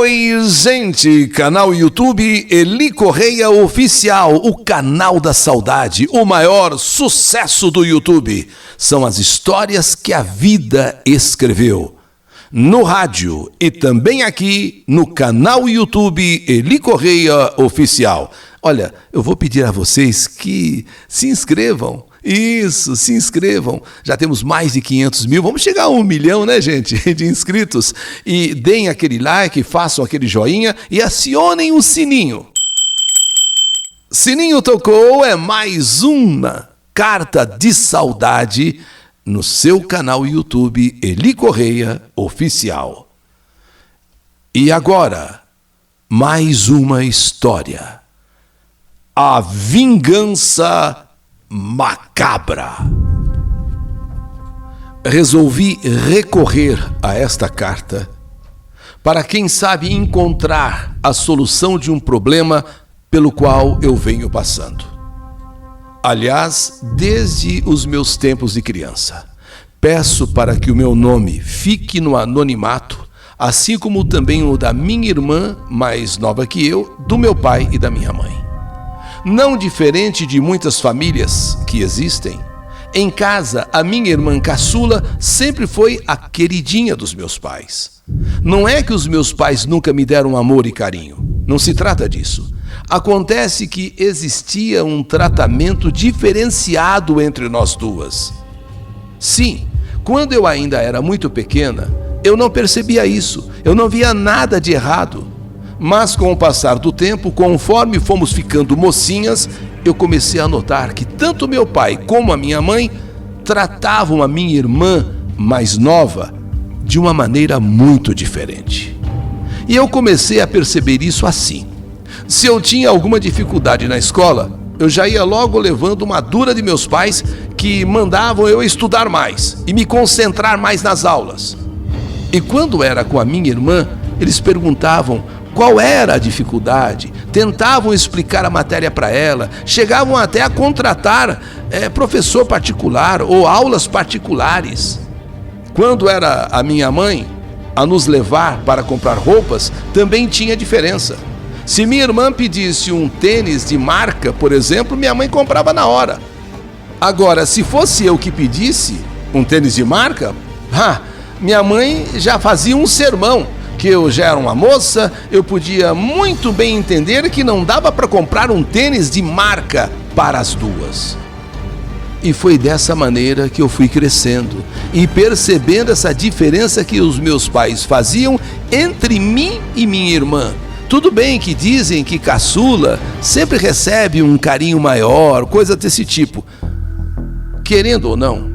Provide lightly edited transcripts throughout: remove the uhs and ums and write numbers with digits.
Oi, gente! Canal YouTube Eli Correia Oficial, o canal da saudade, o maior sucesso do YouTube. São as histórias que a vida escreveu. No rádio e também aqui no canal YouTube Eli Correia Oficial. Olha, eu vou pedir a vocês que se inscrevam. Isso, se inscrevam. Já temos mais de 500 mil. Vamos chegar a 1 milhão, né, gente, de inscritos. E deem aquele like, façam aquele joinha e acionem o sininho. Sininho tocou, é mais uma carta de saudade no seu canal YouTube Eli Correia Oficial. E agora, mais uma história. A vingança macabra. Resolvi recorrer a esta carta para, quem sabe, encontrar a solução de um problema pelo qual eu venho passando. Aliás, desde os meus tempos de criança, peço para que o meu nome fique no anonimato, assim como também o da minha irmã, mais nova que eu, do meu pai e da minha mãe. Não diferente de muitas famílias que existem, em casa a minha irmã caçula sempre foi a queridinha dos meus pais. Não é que os meus pais nunca me deram amor e carinho, não se trata disso. Acontece que existia um tratamento diferenciado entre nós duas. Sim, quando eu ainda era muito pequena, eu não percebia isso, eu não via nada de errado. Mas com o passar do tempo, conforme fomos ficando mocinhas, eu comecei a notar que tanto meu pai como a minha mãe tratavam a minha irmã mais nova de uma maneira muito diferente. E eu comecei a perceber isso assim. Se eu tinha alguma dificuldade na escola, eu já ia logo levando uma dura de meus pais, que mandavam eu estudar mais e me concentrar mais nas aulas. E quando era com a minha irmã, eles perguntavam qual era a dificuldade, tentavam explicar a matéria para ela, chegavam até a contratar professor particular ou aulas particulares. Quando era a minha mãe a nos levar para comprar roupas, também tinha diferença. Se minha irmã pedisse um tênis de marca, por exemplo, minha mãe comprava na hora. Agora, se fosse eu que pedisse um tênis de marca, minha mãe já fazia um sermão, que eu já era uma moça, eu podia muito bem entender que não dava para comprar um tênis de marca para as duas. E foi dessa maneira que eu fui crescendo e percebendo essa diferença que os meus pais faziam entre mim e minha irmã. Tudo bem que dizem que caçula sempre recebe um carinho maior, coisa desse tipo. Querendo ou não,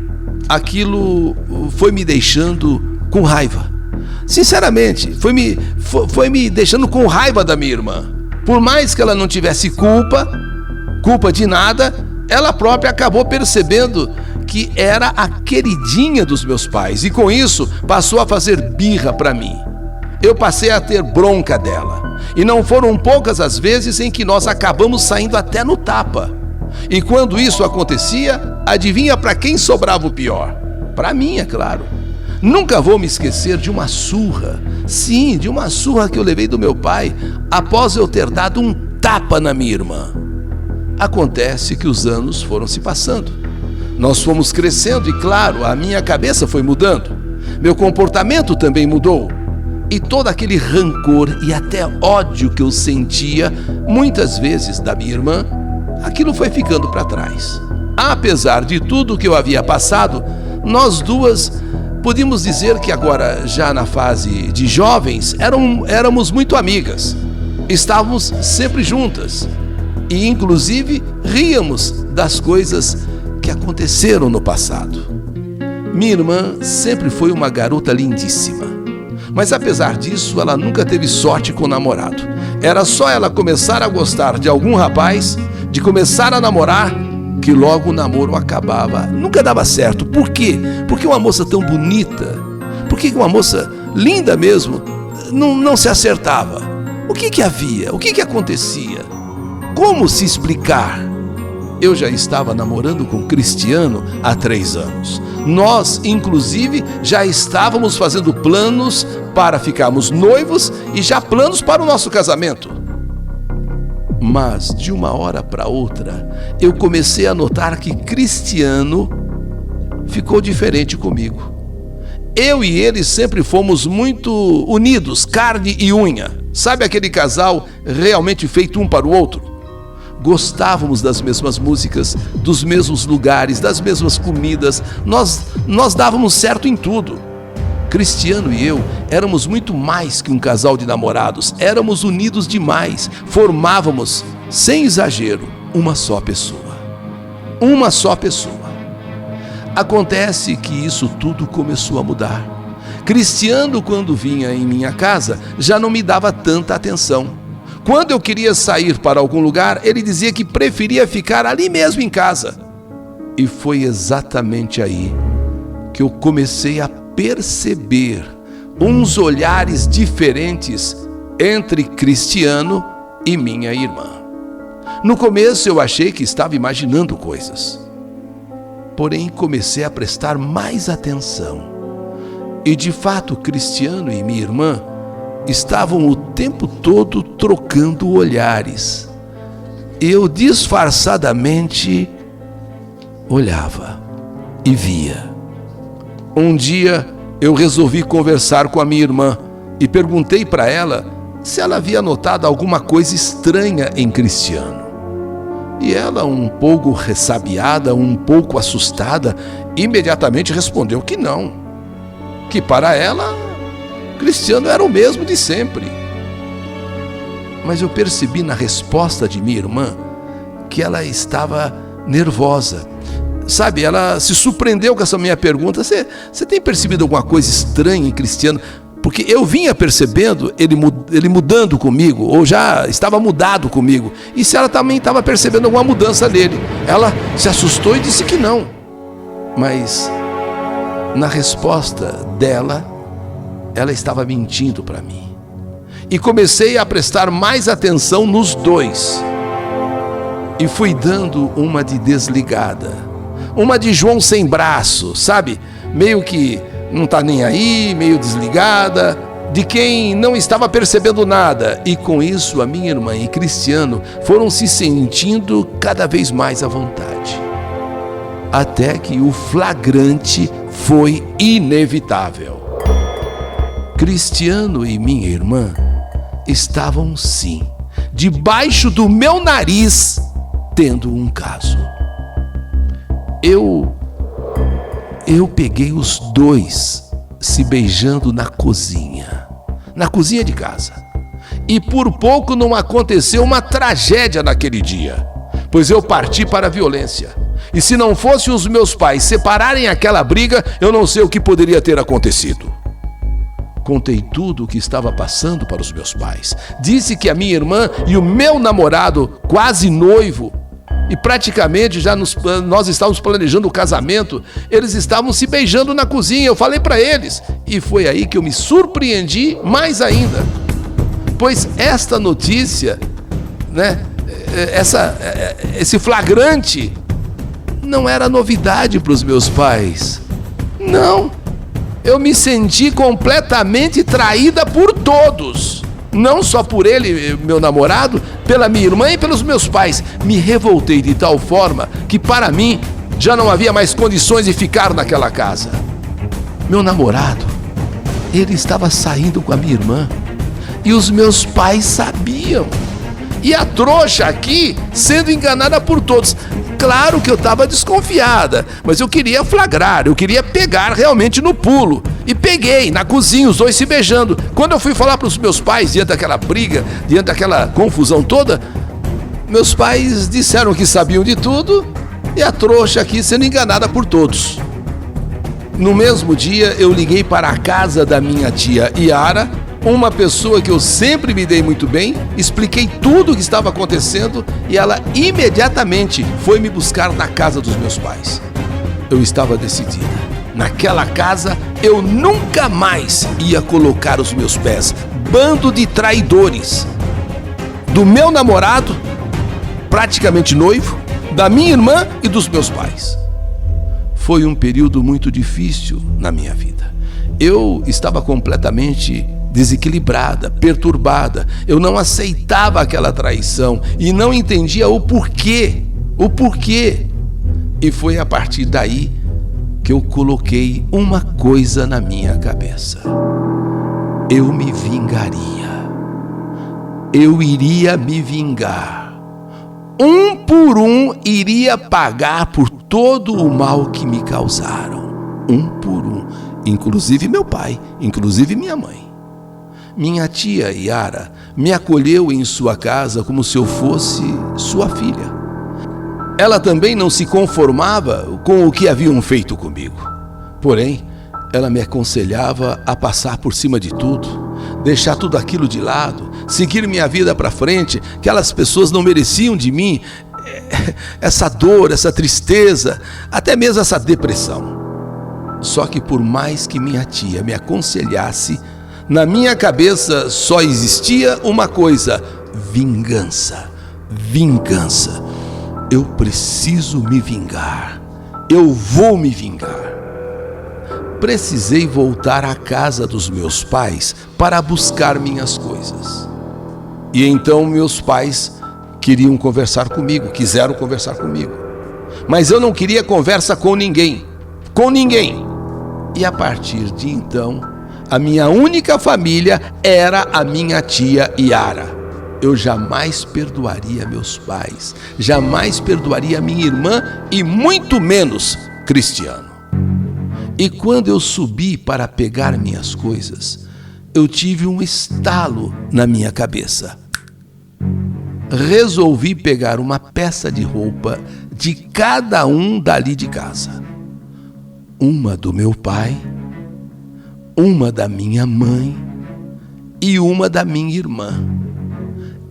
aquilo foi me deixando com raiva. Sinceramente, foi me deixando com raiva da minha irmã. Por mais que ela não tivesse culpa de nada, ela própria acabou percebendo que era a queridinha dos meus pais e com isso passou a fazer birra para mim. Eu passei a ter bronca dela e não foram poucas as vezes em que nós acabamos saindo até no tapa. E quando isso acontecia, adivinha para quem sobrava o pior? Para mim, é claro. Nunca vou me esquecer de uma surra. Sim, de uma surra que eu levei do meu pai após eu ter dado um tapa na minha irmã. Acontece que os anos foram se passando. Nós fomos crescendo e, claro, a minha cabeça foi mudando. Meu comportamento também mudou. E todo aquele rancor e até ódio que eu sentia, muitas vezes, da minha irmã, aquilo foi ficando para trás. Apesar de tudo que eu havia passado, nós duas podíamos dizer que agora, já na fase de jovens, éramos muito amigas. Estávamos sempre juntas e, inclusive, ríamos das coisas que aconteceram no passado. Minha irmã sempre foi uma garota lindíssima, mas apesar disso, ela nunca teve sorte com o namorado. Era só ela começar a gostar de algum rapaz, de começar a namorar, que logo o namoro acabava. Nunca dava certo. Por quê? Porque uma moça tão bonita, por que uma moça linda mesmo, não se acertava? O que havia? O que acontecia? Como se explicar? Eu já estava namorando com Cristiano há 3 anos. Nós, inclusive, já estávamos fazendo planos para ficarmos noivos e já planos para o nosso casamento. Mas, de uma hora para outra, eu comecei a notar que Cristiano ficou diferente comigo. Eu e ele sempre fomos muito unidos, carne e unha. Sabe aquele casal realmente feito um para o outro? Gostávamos das mesmas músicas, dos mesmos lugares, das mesmas comidas. Nós dávamos certo em tudo. Cristiano e eu éramos muito mais que um casal de namorados. Éramos unidos demais. Formávamos, sem exagero, uma só pessoa. Uma só pessoa. Acontece que isso tudo começou a mudar. Cristiano, quando vinha em minha casa, já não me dava tanta atenção. Quando eu queria sair para algum lugar, ele dizia que preferia ficar ali mesmo em casa. E foi exatamente aí que eu comecei a perceber uns olhares diferentes entre Cristiano e minha irmã. No começo eu achei que estava imaginando coisas. Porém, comecei a prestar mais atenção. E de fato, Cristiano e minha irmã estavam o tempo todo trocando olhares. Eu disfarçadamente olhava e via. Um dia eu resolvi conversar com a minha irmã e perguntei para ela se ela havia notado alguma coisa estranha em Cristiano. E ela, um pouco ressabiada, um pouco assustada, imediatamente respondeu que não. Que para ela, Cristiano era o mesmo de sempre. Mas eu percebi na resposta de minha irmã que ela estava nervosa. Sabe, ela se surpreendeu com essa minha pergunta. Você tem percebido alguma coisa estranha em Cristiano? Porque eu vinha percebendo ele mudando comigo, ou já estava mudado comigo. E se ela também estava percebendo alguma mudança nele? Ela se assustou e disse que não. Mas na resposta dela, ela estava mentindo para mim. E comecei a prestar mais atenção nos dois. E fui dando uma de desligada. Uma de João sem braço, sabe? Meio que não está nem aí, meio desligada, de quem não estava percebendo nada. E com isso, a minha irmã e Cristiano foram se sentindo cada vez mais à vontade. Até que o flagrante foi inevitável. Cristiano e minha irmã estavam, sim, debaixo do meu nariz, tendo um caso. Eu peguei os dois se beijando na cozinha de casa. E por pouco não aconteceu uma tragédia naquele dia, pois eu parti para a violência. E se não fossem os meus pais separarem aquela briga, eu não sei o que poderia ter acontecido. Contei tudo o que estava passando para os meus pais. Disse que a minha irmã e o meu namorado, quase noivo, e praticamente já nós estávamos planejando o casamento, eles estavam se beijando na cozinha. Eu falei para eles. E foi aí que eu me surpreendi mais ainda. Pois esta notícia, né, esse flagrante, não era novidade para os meus pais. Não. Eu me senti completamente traída por todos. Não só por ele, meu namorado, pela minha irmã e pelos meus pais. Me revoltei de tal forma que, para mim, já não havia mais condições de ficar naquela casa. Meu namorado, ele estava saindo com a minha irmã. E os meus pais sabiam. E a trouxa aqui sendo enganada por todos. Claro que eu estava desconfiada, mas eu queria flagrar, eu queria pegar realmente no pulo. E peguei na cozinha, os dois se beijando. Quando eu fui falar para os meus pais, diante daquela briga, diante daquela confusão toda, meus pais disseram que sabiam de tudo e a trouxa aqui sendo enganada por todos. No mesmo dia, eu liguei para a casa da minha tia Yara, uma pessoa que eu sempre me dei muito bem, expliquei tudo o que estava acontecendo e ela imediatamente foi me buscar na casa dos meus pais. Eu estava decidida. Naquela casa eu nunca mais ia colocar os meus pés. Bando de traidores. Do meu namorado, praticamente noivo, da minha irmã e dos meus pais. foi um período muito difícil na minha vida. Eu estava completamente desequilibrada, perturbada. Eu não aceitava aquela traição e não entendia o porquê. E foi a partir daí que eu coloquei uma coisa na minha cabeça: eu me vingaria. Eu iria me vingar. Um por um iria pagar por todo o mal que me causaram. Um por um. Inclusive meu pai, inclusive minha mãe. Minha tia Yara me acolheu em sua casa como se eu fosse sua filha. Ela também não se conformava com o que haviam feito comigo. Porém, ela me aconselhava a passar por cima de tudo, deixar tudo aquilo de lado, seguir minha vida para frente. Aquelas pessoas não mereciam de mim essa dor, essa tristeza, até mesmo essa depressão. Só que por mais que minha tia me aconselhasse, na minha cabeça só existia uma coisa: vingança. Vingança. Eu preciso me vingar. Eu vou me vingar. Precisei voltar à casa dos meus pais para buscar minhas coisas. E então meus pais queriam conversar comigo, quiseram conversar comigo. Mas eu não queria conversa com ninguém. Com ninguém. E a partir de então, a minha única família era a minha tia Yara. Eu jamais perdoaria meus pais, jamais perdoaria minha irmã e muito menos Cristiano. E quando eu subi para pegar minhas coisas, eu tive um estalo na minha cabeça. Resolvi pegar uma peça de roupa de cada um dali de casa. Uma do meu pai, uma da minha mãe e uma da minha irmã.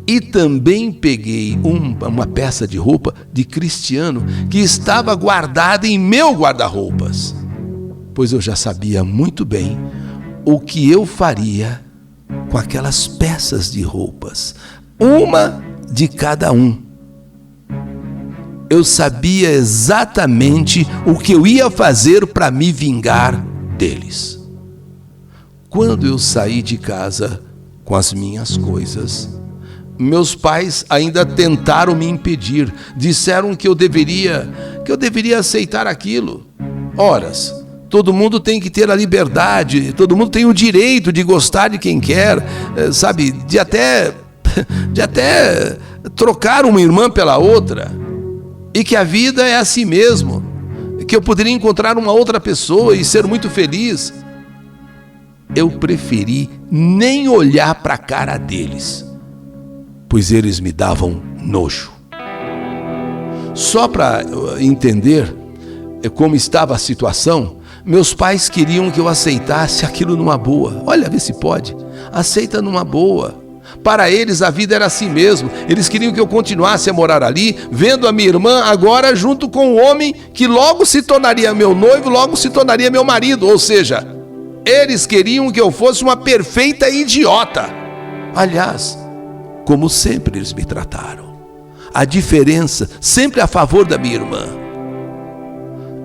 E também peguei uma peça de roupa de Cristiano que estava guardada em meu guarda-roupas, pois eu já sabia muito bem o que eu faria com aquelas peças de roupas, uma de cada um. Eu sabia exatamente o que eu ia fazer para me vingar deles. Quando eu saí de casa com as minhas coisas, meus pais ainda tentaram me impedir. Disseram que eu deveria aceitar aquilo. Horas, todo mundo tem que ter a liberdade, todo mundo tem o direito de gostar de quem quer, sabe, de até trocar uma irmã pela outra. E que a vida é assim mesmo, que eu poderia encontrar uma outra pessoa e ser muito feliz. Eu preferi nem olhar para a cara deles, pois eles me davam nojo. Só para entender como estava a situação, meus pais queriam que eu aceitasse aquilo numa boa. Olha, vê se pode. Aceita numa boa. Para eles a vida era assim mesmo. Eles queriam que eu continuasse a morar ali, vendo a minha irmã agora junto com um homem que logo se tornaria meu noivo, logo se tornaria meu marido. Ou seja, eles queriam que eu fosse uma perfeita idiota. Aliás, como sempre eles me trataram. A diferença sempre a favor da minha irmã.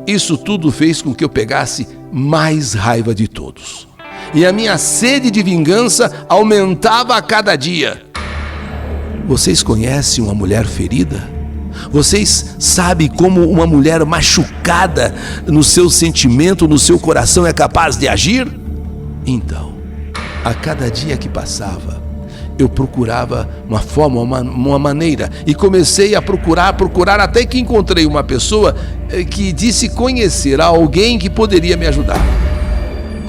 Isso tudo fez com que eu pegasse mais raiva de todos. E a minha sede de vingança aumentava a cada dia. Vocês conhecem uma mulher ferida? Vocês sabem como uma mulher machucada no seu sentimento, no seu coração é capaz de agir? Então, a cada dia que passava, eu procurava uma forma, uma maneira, e comecei a procurar até que encontrei uma pessoa que disse conhecer alguém que poderia me ajudar.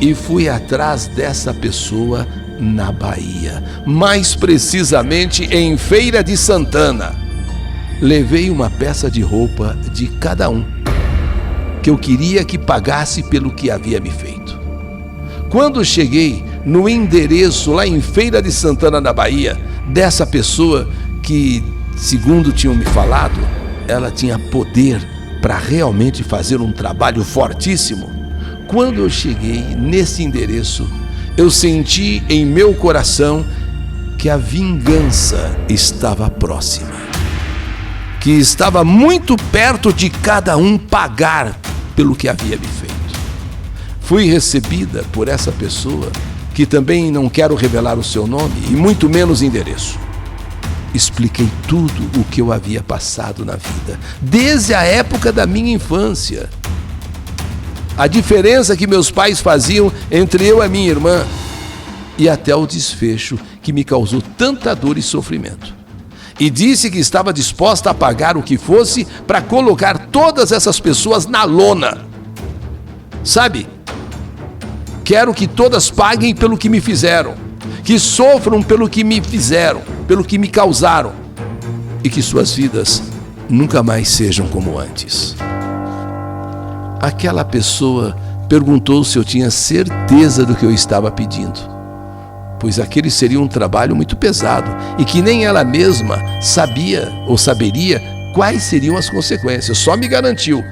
E fui atrás dessa pessoa na Bahia, mais precisamente em Feira de Santana. Levei uma peça de roupa de cada um, que eu queria que pagasse pelo que havia me feito. Quando cheguei no endereço lá em Feira de Santana, na Bahia, dessa pessoa que, segundo tinham me falado, ela tinha poder para realmente fazer um trabalho fortíssimo. Quando eu cheguei nesse endereço, eu senti em meu coração que a vingança estava próxima, que estava muito perto de cada um pagar pelo que havia me feito. Fui recebida por essa pessoa, que também não quero revelar o seu nome e muito menos endereço. Expliquei tudo o que eu havia passado na vida, desde a época da minha infância. A diferença que meus pais faziam entre eu e minha irmã, e até o desfecho que me causou tanta dor e sofrimento. E disse que estava disposta a pagar o que fosse para colocar todas essas pessoas na lona. Sabe? Quero que todas paguem pelo que me fizeram, que sofram pelo que me fizeram, pelo que me causaram, e que suas vidas nunca mais sejam como antes. Aquela pessoa perguntou se eu tinha certeza do que eu estava pedindo, pois aquele seria um trabalho muito pesado e que nem ela mesma sabia ou saberia quais seriam as consequências. Só me garantiu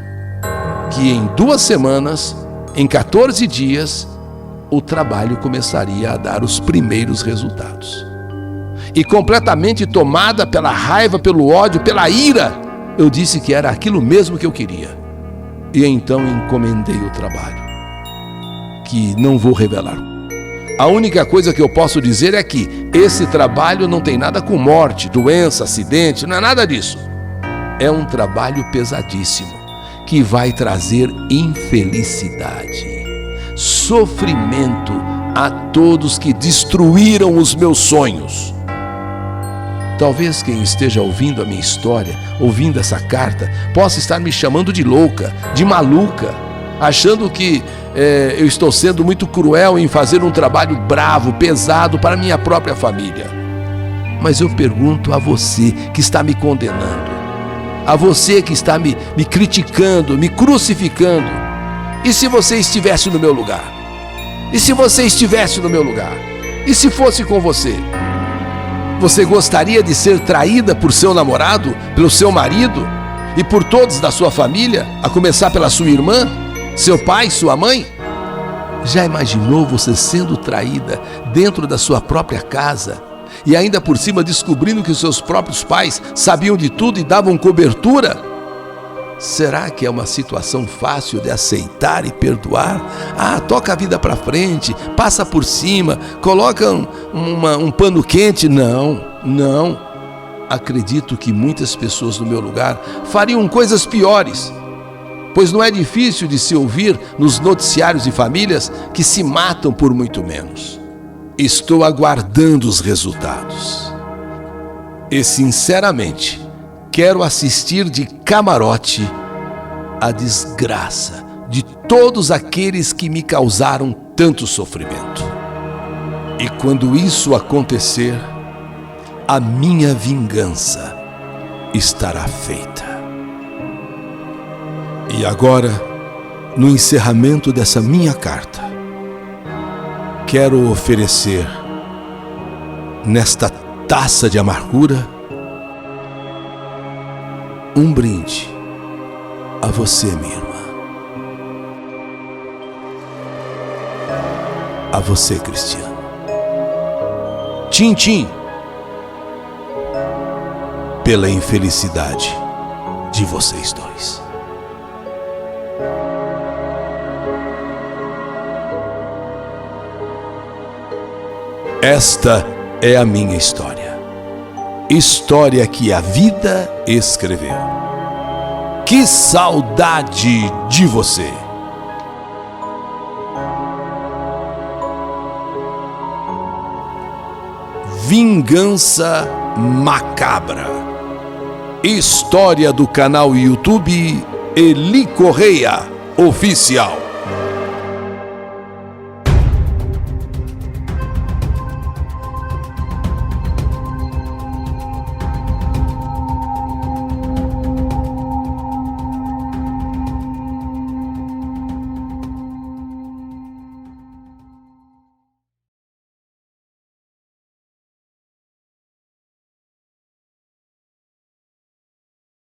que em 2 semanas, em 14 dias, o trabalho começaria a dar os primeiros resultados. E completamente tomada pela raiva, pelo ódio, pela ira, eu disse que era aquilo mesmo que eu queria. E então encomendei o trabalho, que não vou revelar. A única coisa que eu posso dizer é que esse trabalho não tem nada com morte, doença, acidente, não é nada disso. É um trabalho pesadíssimo, que vai trazer infelicidade, sofrimento a todos que destruíram os meus sonhos. Talvez quem esteja ouvindo a minha história, ouvindo essa carta, possa estar me chamando de louca, de maluca, achando que eu estou sendo muito cruel em fazer um trabalho bravo, pesado para minha própria família. Mas eu pergunto a você que está me condenando, a você que está me criticando, me crucificando, e se você estivesse no meu lugar? E se você estivesse no meu lugar? E se fosse com você? Você gostaria de ser traída por seu namorado, pelo seu marido e por todos da sua família, a começar pela sua irmã, seu pai, sua mãe? Já imaginou você sendo traída dentro da sua própria casa e ainda por cima descobrindo que os seus próprios pais sabiam de tudo e davam cobertura? Será que é uma situação fácil de aceitar e perdoar? Toca a vida para frente, passa por cima, coloca um pano quente. Não. Acredito que muitas pessoas no meu lugar fariam coisas piores, pois não é difícil de se ouvir nos noticiários de famílias que se matam por muito menos. Estou aguardando os resultados. E sinceramente, quero assistir de camarote a desgraça de todos aqueles que me causaram tanto sofrimento. E quando isso acontecer, a minha vingança estará feita. E agora, no encerramento dessa minha carta, quero oferecer, nesta taça de amargura, um brinde a você, minha irmã. A você, Cristiano. Tchim, pela infelicidade de vocês dois. Esta é a minha história. História que a vida escreveu. Que saudade de você! Vingança Macabra. História do canal YouTube Eli Correia Oficial.